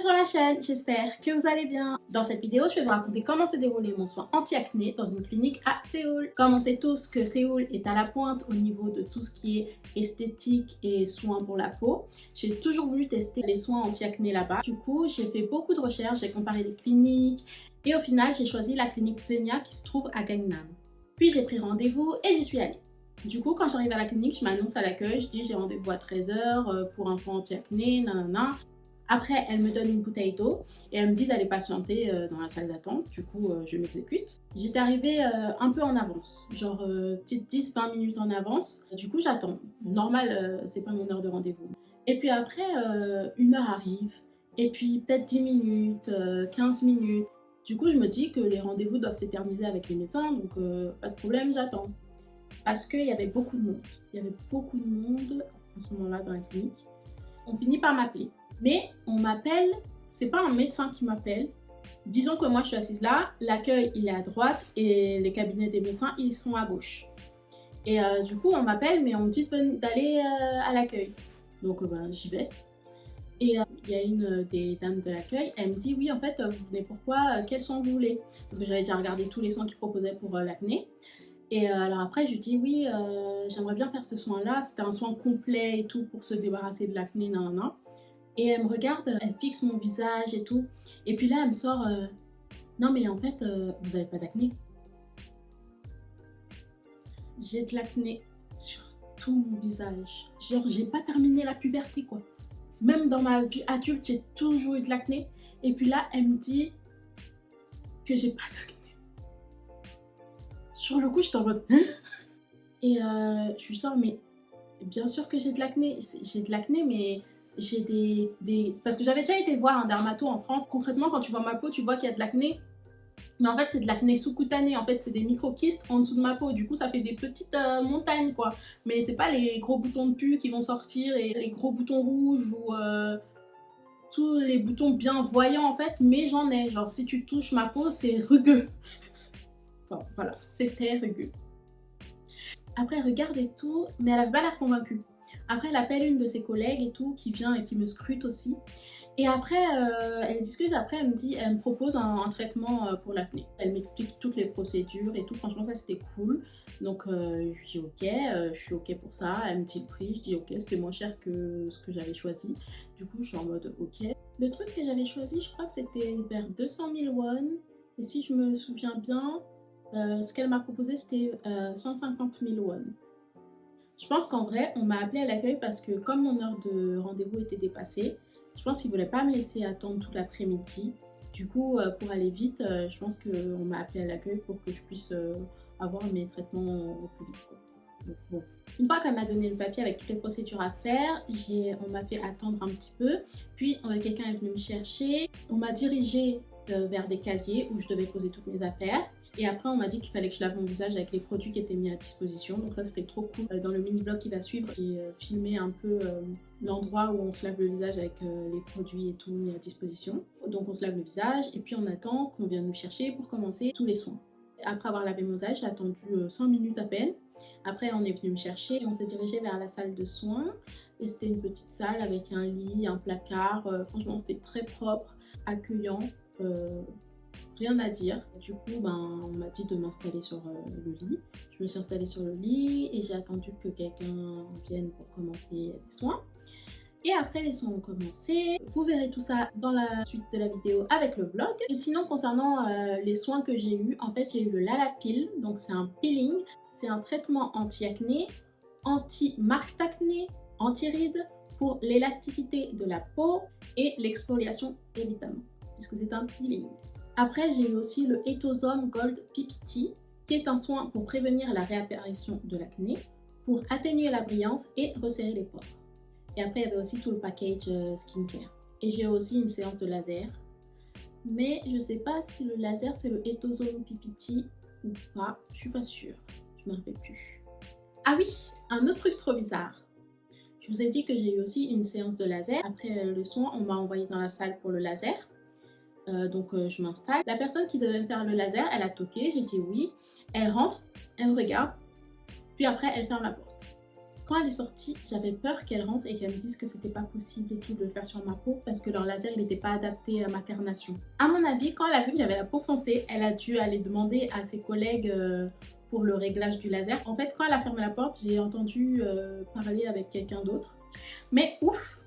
sur la chaîne, j'espère que vous allez bien. Dans cette vidéo, je vais vous raconter comment s'est déroulé mon soin anti-acné dans une clinique à Séoul. Comme on sait tous que Séoul est à la pointe au niveau de tout ce qui est esthétique et soins pour la peau, j'ai toujours voulu tester les soins anti-acné là-bas. Du coup, j'ai fait beaucoup de recherches, j'ai comparé des cliniques et au final, j'ai choisi la clinique Xenia qui se trouve à Gangnam. Puis j'ai pris rendez-vous et j'y suis allée. Du coup, quand j'arrive à la clinique, je m'annonce à l'accueil, je dis j'ai rendez-vous à 13 h pour un soin anti-acné, nanana. Après, elle me donne une bouteille d'eau et elle me dit d'aller patienter dans la salle d'attente. Du coup, je m'exécute. J'étais arrivée un peu en avance, genre petite 10-20 minutes en avance. Du coup, j'attends. Normal, c'est pas mon heure de rendez-vous. Et puis après, une heure arrive. Et puis peut-être 10 minutes, 15 minutes. Du coup, je me dis que les rendez-vous doivent s'éterniser avec les médecins, donc pas de problème, j'attends. Parce qu'il y avait beaucoup de monde. Il y avait beaucoup de monde à ce moment-là dans la clinique. On finit par m'appeler. Mais on m'appelle, c'est pas un médecin qui m'appelle. Disons que moi je suis assise là, l'accueil il est à droite et les cabinets des médecins ils sont à gauche. Et du coup on m'appelle mais on me dit d'aller à l'accueil. Donc j'y vais. Et il y a une des dames de l'accueil, elle me dit oui en fait vous venez pourquoi, quels soins vous voulez? Parce que j'avais déjà regardé tous les soins qu'ils proposaient pour l'acné. Et alors après, je lui dis oui, j'aimerais bien faire ce soin-là. C'était un soin complet et tout pour se débarrasser de l'acné, nan. Et elle me regarde, elle fixe mon visage et tout. Et puis là, elle me sort non, mais en fait, vous avez pas d'acné. J'ai de l'acné sur tout mon visage. Genre, j'ai pas terminé la puberté, quoi. Même dans ma vie adulte, j'ai toujours eu de l'acné. Et puis là, elle me dit que j'ai pas d'acné. Sur le coup, j'étais en mode et je lui sors, mais bien sûr que j'ai de l'acné. J'ai de l'acné, mais j'ai des... Parce que j'avais déjà été voir un dermato en France. Concrètement, quand tu vois ma peau, tu vois qu'il y a de l'acné. Mais en fait, c'est de l'acné sous-cutané. En fait, c'est des micro-kystes en dessous de ma peau. Du coup, ça fait des petites montagnes, quoi. Mais c'est pas les gros boutons de pus qui vont sortir et les gros boutons rouges ou tous les boutons bien voyants, en fait. Mais j'en ai. Genre, si tu touches ma peau, c'est rugueux. Enfin, voilà, c'était rugueux. Après, elle regarde et tout, mais elle avait pas l'air convaincue. Après, elle appelle une de ses collègues et tout, qui vient et qui me scrute aussi. Et après, elle discute, après elle me propose un traitement pour l'acné. Elle m'explique toutes les procédures et tout, franchement ça c'était cool. Donc je dis ok, je suis ok pour ça, elle me dit le prix, je dis ok, c'était moins cher que ce que j'avais choisi. Du coup je suis en mode ok. Le truc que j'avais choisi, je crois que c'était vers 200 000 won. Et si je me souviens bien, ce qu'elle m'a proposé c'était 150 000 won. Je pense qu'en vrai, on m'a appelé à l'accueil parce que comme mon heure de rendez-vous était dépassée, je pense qu'ils ne voulaient pas me laisser attendre toute l'après-midi. Du coup, pour aller vite, je pense qu'on m'a appelé à l'accueil pour que je puisse avoir mes traitements au plus vite, quoi. Donc, bon. Une fois qu'elle m'a donné le papier avec toutes les procédures à faire, on m'a fait attendre un petit peu. Puis quelqu'un est venu me chercher. On m'a dirigé vers des casiers où je devais poser toutes mes affaires. Et après, on m'a dit qu'il fallait que je lave mon visage avec les produits qui étaient mis à disposition. Donc ça, c'était trop cool. Dans le mini-blog qui va suivre, j'ai filmé un peu l'endroit où on se lave le visage avec les produits et tout mis à disposition. Donc on se lave le visage et puis on attend qu'on vienne nous chercher pour commencer tous les soins. Après avoir lavé mon visage, j'ai attendu 5 minutes à peine. Après, on est venu me chercher et on s'est dirigé vers la salle de soins. Et c'était une petite salle avec un lit, un placard. Franchement, c'était très propre, accueillant. Rien à dire. Du coup, on m'a dit de m'installer sur le lit. Je me suis installée sur le lit et j'ai attendu que quelqu'un vienne pour commencer les soins. Et après, les soins ont commencé. Vous verrez tout ça dans la suite de la vidéo avec le vlog. Et sinon, concernant les soins que j'ai eu, en fait, j'ai eu le Lalapil. Donc, c'est un peeling. C'est un traitement anti-acné, anti-marque d'acné, anti-rides pour l'élasticité de la peau et l'exfoliation évidemment, puisque c'est un peeling. Après, j'ai eu aussi le Etosome Gold PPT, qui est un soin pour prévenir la réapparition de l'acné, pour atténuer la brillance et resserrer les pores. Et après, il y avait aussi tout le package skincare. Et j'ai aussi une séance de laser. Mais je ne sais pas si le laser, c'est le Etosome PPT ou pas. Je suis pas sûre. Je ne me rappelle plus. Ah oui, un autre truc trop bizarre. Je vous ai dit que j'ai eu aussi une séance de laser. Après le soin, on m'a envoyé dans la salle pour le laser. Donc je m'installe. La personne qui devait me faire le laser, elle a toqué, j'ai dit oui. Elle rentre, elle me regarde, puis après elle ferme la porte. Quand elle est sortie, j'avais peur qu'elle rentre et qu'elle me dise que c'était pas possible et tout de le faire sur ma peau parce que leur laser il n'était pas adapté à ma carnation. À mon avis, quand elle a vu que j'avais la peau foncée, elle a dû aller demander à ses collègues pour le réglage du laser. En fait, quand elle a fermé la porte, j'ai entendu parler avec quelqu'un d'autre. Mais ouf,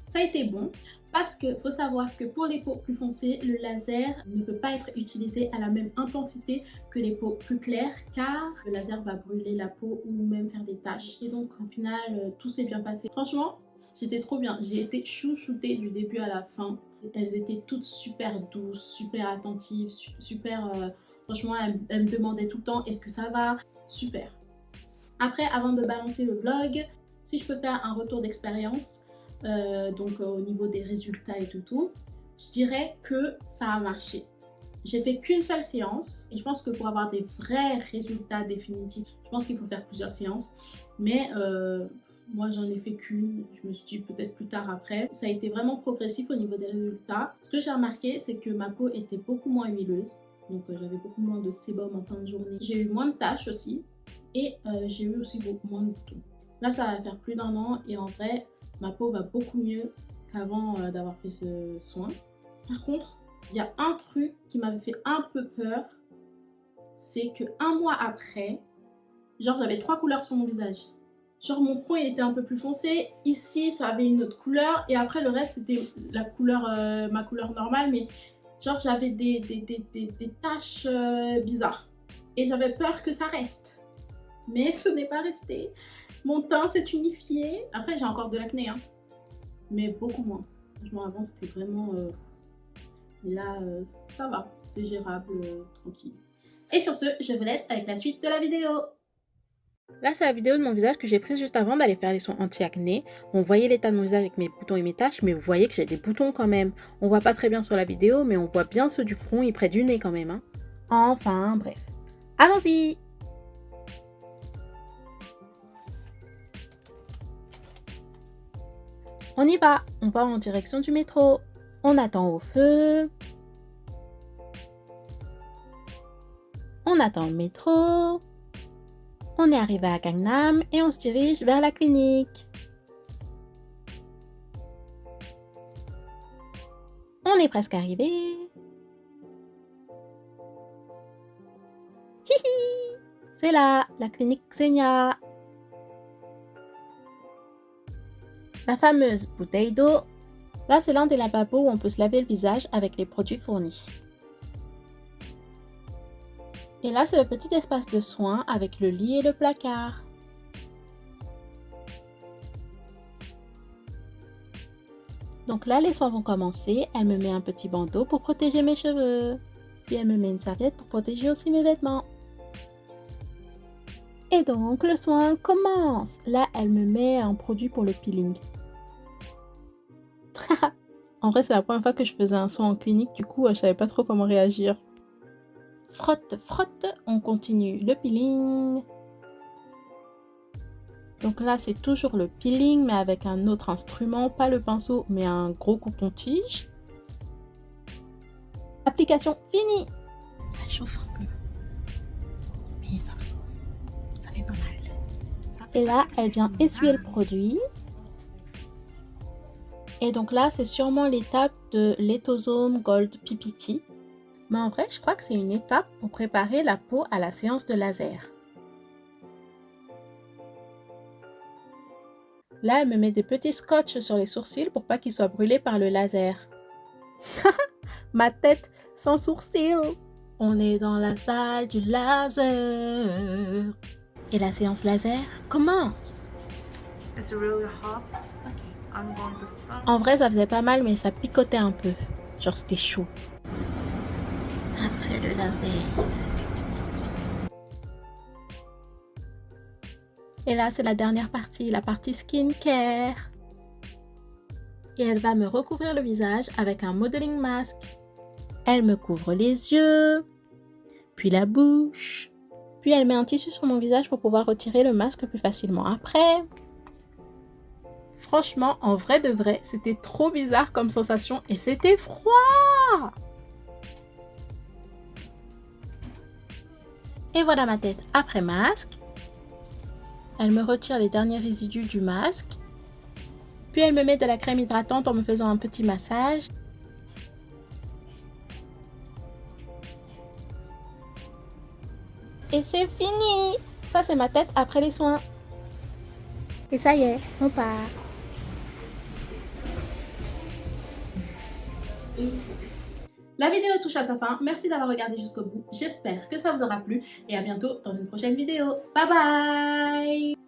ça a été bon. Parce qu'il faut savoir que pour les peaux plus foncées, le laser ne peut pas être utilisé à la même intensité que les peaux plus claires car le laser va brûler la peau ou même faire des taches. Et donc au final, tout s'est bien passé. Franchement, j'étais trop bien. J'ai été chouchoutée du début à la fin. Elles étaient toutes super douces, super attentives, super... franchement, elles me demandaient tout le temps « Est-ce que ça va ?» Super. Après, avant de balancer le vlog, si je peux faire un retour d'expérience, au niveau des résultats et tout, je dirais que ça a marché. J'ai fait qu'une seule séance et je pense que pour avoir des vrais résultats définitifs, je pense qu'il faut faire plusieurs séances. Mais moi j'en ai fait qu'une, je me suis dit peut-être plus tard après. Ça a été vraiment progressif au niveau des résultats. Ce que j'ai remarqué, c'est que ma peau était beaucoup moins huileuse. Donc j'avais beaucoup moins de sébum en fin de journée. J'ai eu moins de taches aussi et j'ai eu aussi beaucoup moins de boutons. Là ça va faire plus d'1 an et en vrai, ma peau va beaucoup mieux qu'avant d'avoir fait ce soin. Par contre, il y a un truc qui m'avait fait un peu peur, c'est que 1 mois après, genre j'avais 3 couleurs sur mon visage. Genre mon front il était un peu plus foncé, ici ça avait une autre couleur et après le reste c'était la couleur, ma couleur normale, mais genre j'avais des taches bizarres. Et j'avais peur que ça reste. Mais ce n'est pas resté. Mon teint s'est unifié. Après, j'ai encore de l'acné, hein. Mais beaucoup moins. Franchement, avant, c'était vraiment... Mais là, ça va. C'est gérable, tranquille. Et sur ce, je vous laisse avec la suite de la vidéo. Là, c'est la vidéo de mon visage que j'ai prise juste avant d'aller faire les soins anti-acné. On voyait l'état de mon visage avec mes boutons et mes taches, mais vous voyez que j'ai des boutons quand même. On voit pas très bien sur la vidéo, mais on voit bien ceux du front et près du nez quand même, hein. Enfin, bref. Allons-y! On y va, on va en direction du métro. On attend au feu. On attend le métro. On est arrivé à Gangnam et on se dirige vers la clinique. On est presque arrivé. Hihi! C'est là, la clinique Xenia. La fameuse bouteille d'eau. Là, c'est l'un des lavabos où on peut se laver le visage avec les produits fournis. Et là, c'est le petit espace de soins avec le lit et le placard. Donc là, les soins vont commencer. Elle me met un petit bandeau pour protéger mes cheveux. Puis elle me met une serviette pour protéger aussi mes vêtements. Et donc, le soin commence. Là, elle me met un produit pour le peeling. En vrai, c'est la première fois que je faisais un soin en clinique. Du coup, je savais pas trop comment réagir. Frotte, frotte. On continue le peeling. Donc là, c'est toujours le peeling, mais avec un autre instrument. Pas le pinceau, mais un gros coton-tige. Application finie. Ça chauffe un peu. Mais ça fait pas mal. Et là, elle vient essuyer le produit. Et donc là, c'est sûrement l'étape de Litosome Gold PPT. Mais en vrai, je crois que c'est une étape pour préparer la peau à la séance de laser. Là, elle me met des petits scotch sur les sourcils pour pas qu'ils soient brûlés par le laser. Ma tête sans sourcils. On est dans la salle du laser. Et la séance laser commence. It's really hot. En vrai, ça faisait pas mal, mais ça picotait un peu. Genre, c'était chaud. Après le laser. Et là, c'est la dernière partie, la partie skincare. Et elle va me recouvrir le visage avec un modeling mask. Elle me couvre les yeux, puis la bouche. Puis elle met un tissu sur mon visage pour pouvoir retirer le masque plus facilement après. Franchement, en vrai de vrai, c'était trop bizarre comme sensation et c'était froid! Et voilà ma tête après masque. Elle me retire les derniers résidus du masque. Puis elle me met de la crème hydratante en me faisant un petit massage. Et c'est fini! Ça, c'est ma tête après les soins. Et ça y est, on part. La vidéo touche à sa fin. Merci d'avoir regardé jusqu'au bout. J'espère que ça vous aura plu et à bientôt dans une prochaine vidéo. Bye bye!